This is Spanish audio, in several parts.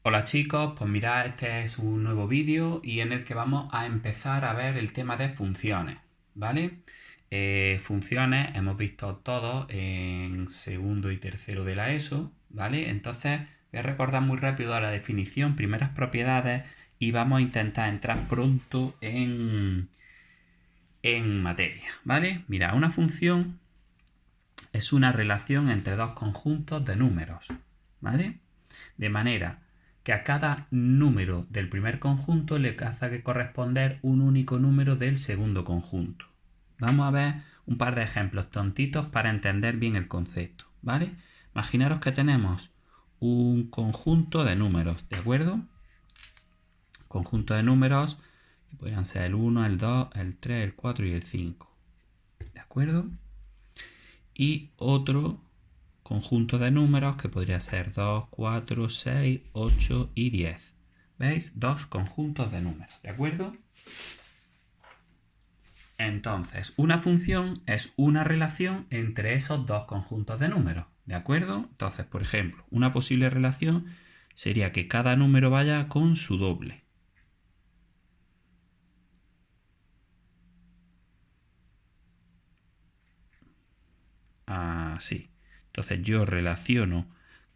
Hola chicos, pues mirad, este es un nuevo vídeo y en el que vamos a empezar a ver el tema de funciones, ¿vale? Funciones hemos visto todos en segundo y tercero de la ESO, ¿vale? Entonces voy a recordar muy rápido la definición, primeras propiedades y vamos a intentar entrar pronto en materia, ¿vale? Mira, una función es una relación entre dos conjuntos de números, ¿vale? De manera que a cada número del primer conjunto le hace que corresponder un único número del segundo conjunto. Vamos a ver un par de ejemplos tontitos para entender bien el concepto, ¿vale? Imaginaros que tenemos un conjunto de números, ¿de acuerdo? Conjunto de números que podrían ser el 1, el 2, el 3, el 4 y el 5, ¿de acuerdo? Y otro conjunto de números que podría ser 2, 4, 6, 8 y 10. ¿Veis? Dos conjuntos de números, ¿de acuerdo? Entonces, una función es una relación entre esos dos conjuntos de números, ¿de acuerdo? Entonces, por ejemplo, una posible relación sería que cada número vaya con su doble. Así. Entonces yo relaciono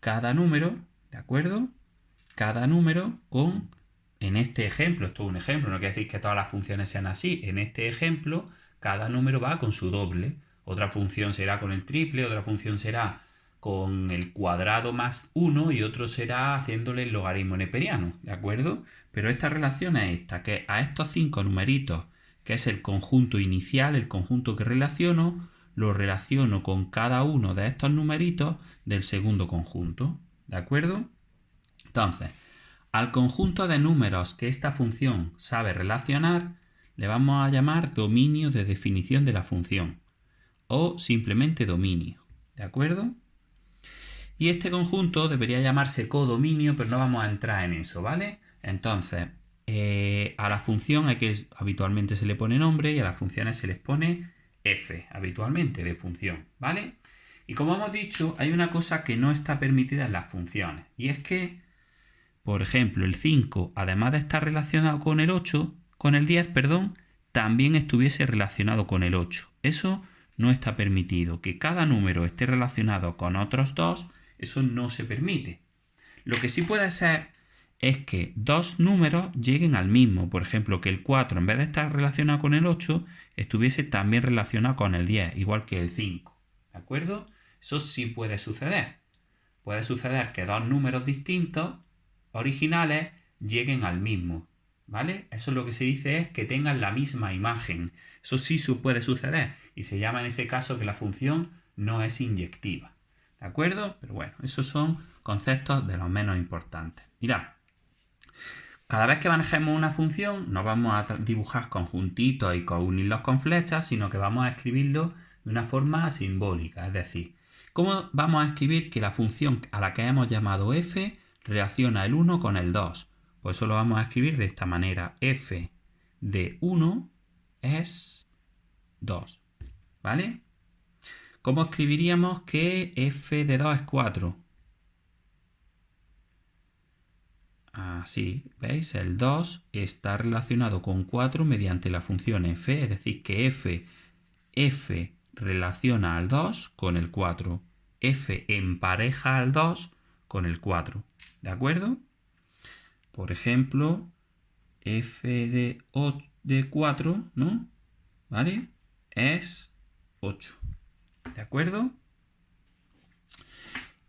cada número, ¿de acuerdo? Cada número con, en este ejemplo, esto es un ejemplo, no quiere decir que todas las funciones sean así. En este ejemplo, cada número va con su doble. Otra función será con el triple, otra función será con el cuadrado más 1 y otro será haciéndole el logaritmo neperiano, ¿de acuerdo? Pero esta relación es esta, que a estos 5 numeritos, que es el conjunto inicial, el conjunto que relaciono, lo relaciono con cada uno de estos numeritos del segundo conjunto, ¿de acuerdo? Entonces, al conjunto de números que esta función sabe relacionar, le vamos a llamar dominio de definición de la función o simplemente dominio, ¿de acuerdo? Y este conjunto debería llamarse codominio, pero no vamos a entrar en eso, ¿vale? Entonces, a la función habitualmente se le pone nombre y a las funciones se les pone f, habitualmente, de función, ¿vale? Y como hemos dicho, hay una cosa que no está permitida en las funciones, y es que, por ejemplo, el 5, además de estar relacionado con el 8, con el 10, perdón, también estuviese relacionado con el 8. Eso no está permitido. Que cada número esté relacionado con otros dos, eso no se permite. Lo que sí puede ser es que dos números lleguen al mismo. Por ejemplo, que el 4, en vez de estar relacionado con el 8, estuviese también relacionado con el 10, igual que el 5. ¿De acuerdo? Eso sí puede suceder. Puede suceder que dos números distintos, originales, lleguen al mismo. ¿Vale? Eso lo que se dice es que tengan la misma imagen. Eso sí puede suceder. Y se llama en ese caso que la función no es inyectiva. ¿De acuerdo? Pero bueno, esos son conceptos de los menos importantes. Mirad, cada vez que manejemos una función no vamos a dibujar conjuntitos y unirlos con flechas, sino que vamos a escribirlo de una forma simbólica. Es decir, ¿cómo vamos a escribir que la función a la que hemos llamado f relaciona el 1 con el 2? Pues eso lo vamos a escribir de esta manera. F de 1 es 2. ¿Vale? ¿Cómo escribiríamos que f de 2 es 4? Así, ¿veis? El 2 está relacionado con 4 mediante la función f, es decir, que f relaciona al 2 con el 4. F empareja al 2 con el 4. ¿De acuerdo? Por ejemplo, f de 4, ¿no? ¿Vale? Es 8. ¿De acuerdo?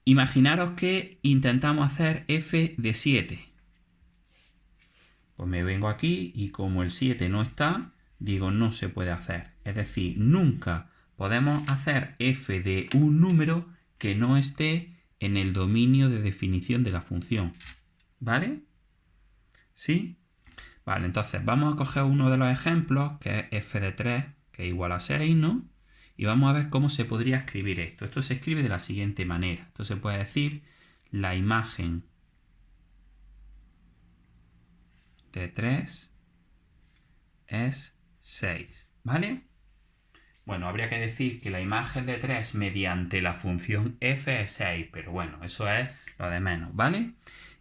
Imaginaros que intentamos hacer f de 7. Pues me vengo aquí y como el 7 no está, digo no se puede hacer. Es decir, nunca podemos hacer f de un número que no esté en el dominio de definición de la función. ¿Vale? ¿Sí? Vale, entonces vamos a coger uno de los ejemplos, que es f de 3, que es igual a 6, ¿no? Y vamos a ver cómo se podría escribir esto. Esto se escribe de la siguiente manera. Esto se puede decir la imagen de 3 es 6, ¿vale? Bueno, habría que decir que la imagen de 3 mediante la función f es 6, pero bueno, eso es lo de menos, ¿vale?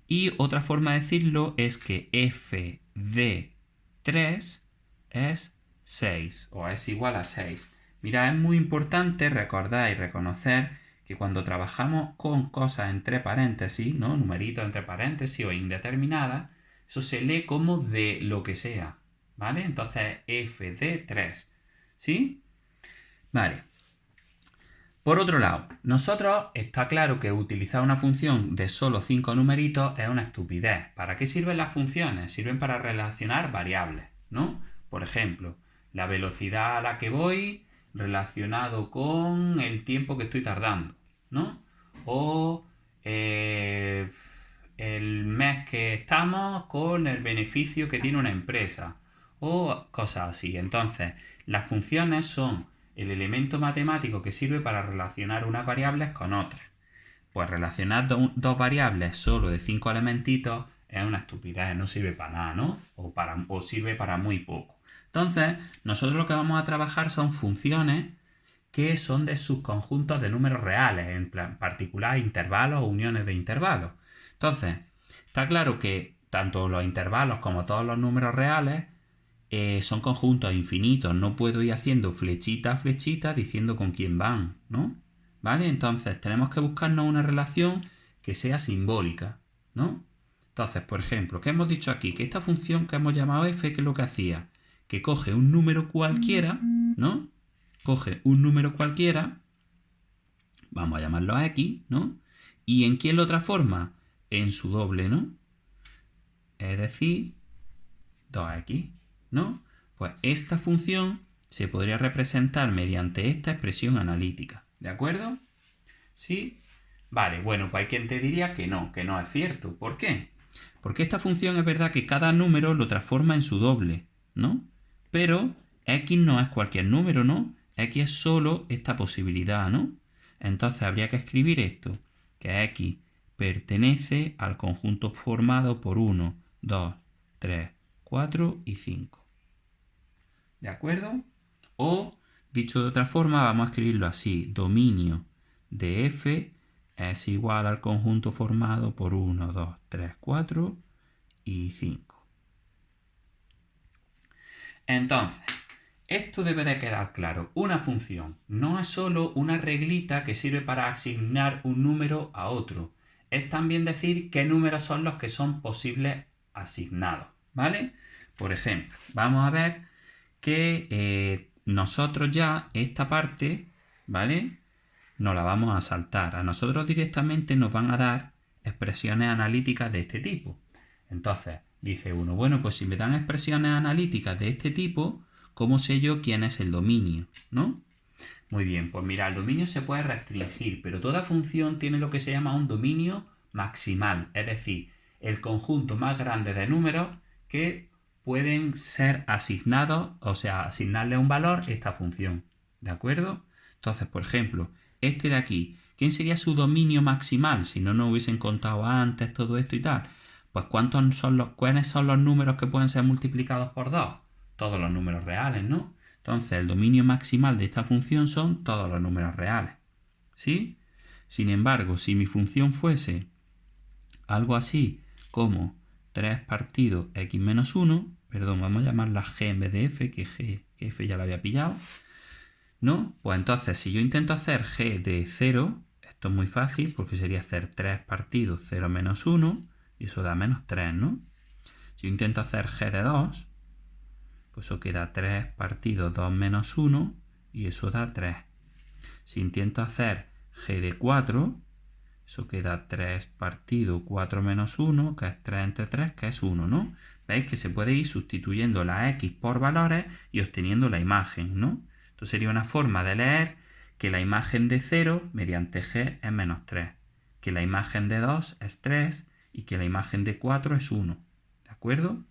Y otra forma de decirlo es que f de 3 es 6 o es igual a 6. Mira, es muy importante recordar y reconocer que cuando trabajamos con cosas entre paréntesis, ¿no? Numeritos entre paréntesis o indeterminadas, eso se lee como de lo que sea, ¿vale? Entonces f de 3, ¿sí? Vale. Por otro lado, nosotros está claro que utilizar una función de solo 5 numeritos es una estupidez. ¿Para qué sirven las funciones? Sirven para relacionar variables, ¿no? Por ejemplo, la velocidad a la que voy relacionado con el tiempo que estoy tardando, ¿no? O el mes que estamos con el beneficio que tiene una empresa o cosas así. Entonces, las funciones son el elemento matemático que sirve para relacionar unas variables con otras. Pues relacionar dos variables solo de 5 elementitos es una estupidez, no sirve para nada, ¿no? O sirve para muy poco. Entonces, nosotros lo que vamos a trabajar son funciones que son de subconjuntos de números reales, en particular intervalos o uniones de intervalos. Entonces, está claro que tanto los intervalos como todos los números reales son conjuntos infinitos. No puedo ir haciendo flechita a flechita diciendo con quién van, ¿no? ¿Vale? Entonces, tenemos que buscarnos una relación que sea simbólica, ¿no? Entonces, por ejemplo, ¿qué hemos dicho aquí? Que esta función que hemos llamado f, ¿qué es lo que hacía? Que coge un número cualquiera, ¿no? Coge un número cualquiera, vamos a llamarlo a x, ¿no? ¿Y en quién lo transforma? En su doble, ¿no? Es decir, 2x, ¿no? Pues esta función se podría representar mediante esta expresión analítica, ¿de acuerdo? ¿Sí? Vale, bueno, pues hay quien te diría que no es cierto. ¿Por qué? Porque esta función es verdad que cada número lo transforma en su doble, ¿no? Pero x no es cualquier número, ¿no? X es solo esta posibilidad, ¿no? Entonces habría que escribir esto, que x pertenece al conjunto formado por 1, 2, 3, 4 y 5. ¿De acuerdo? O, dicho de otra forma, vamos a escribirlo así. Dominio de f es igual al conjunto formado por 1, 2, 3, 4 y 5. Entonces, esto debe de quedar claro. Una función no es solo una reglita que sirve para asignar un número a otro. Es también decir qué números son los que son posibles asignados, ¿vale? Por ejemplo, vamos a ver que nosotros ya esta parte, ¿vale? Nos la vamos a saltar. A nosotros directamente nos van a dar expresiones analíticas de este tipo. Entonces, dice uno, bueno, pues si me dan expresiones analíticas de este tipo, ¿cómo sé yo quién es el dominio? ¿No? Muy bien, pues mira, el dominio se puede restringir, pero toda función tiene lo que se llama un dominio maximal, es decir, el conjunto más grande de números que pueden ser asignados, o sea, asignarle un valor a esta función, ¿de acuerdo? Entonces, por ejemplo, este de aquí, ¿quién sería su dominio maximal si no nos hubiesen contado antes todo esto y tal? Pues ¿cuáles son los números que pueden ser multiplicados por 2? Todos los números reales, ¿no? Entonces, el dominio maximal de esta función son todos los números reales, ¿sí? Sin embargo, si mi función fuese algo así como 3 partido x menos 1, perdón, vamos a llamarla g en vez de f, que f ya la había pillado, ¿no? Pues entonces, si yo intento hacer g de 0, esto es muy fácil porque sería hacer 3 partido 0 menos 1, y eso da menos 3, ¿no? Si yo intento hacer g de 2, pues eso queda 3 partido 2 menos 1, y eso da 3. Si intento hacer g de 4, eso queda 3 partido 4 menos 1, que es 3 entre 3, que es 1, ¿no? Veis que se puede ir sustituyendo la x por valores y obteniendo la imagen, ¿no? Esto sería una forma de leer que la imagen de 0 mediante g es menos 3, que la imagen de 2 es 3 y que la imagen de 4 es 1. ¿De acuerdo?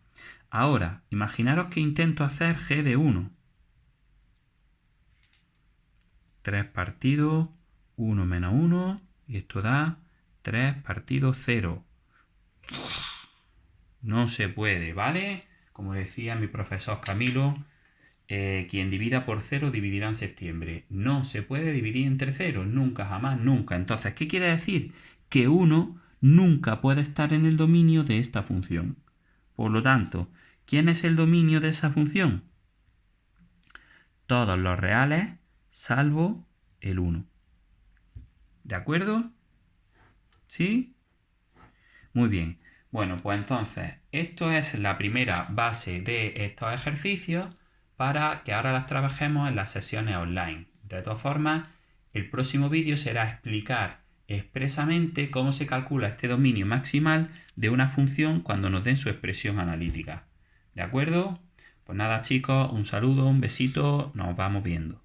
Ahora, imaginaros que intento hacer g de 1. 3 partido 1 menos 1, y esto da 3 partido 0. No se puede, ¿vale? Como decía mi profesor Camilo, quien divida por 0 dividirá en septiembre. No se puede dividir entre 0, nunca, jamás, nunca. Entonces, ¿qué quiere decir? Que 1 nunca puede estar en el dominio de esta función. Por lo tanto, ¿quién es el dominio de esa función? Todos los reales salvo el 1. ¿De acuerdo? ¿Sí? Muy bien. Bueno, pues entonces, esto es la primera base de estos ejercicios para que ahora las trabajemos en las sesiones online. De todas formas, el próximo vídeo será explicar expresamente cómo se calcula este dominio maximal de una función cuando nos den su expresión analítica. ¿De acuerdo? Pues nada, chicos, un saludo, un besito, nos vamos viendo.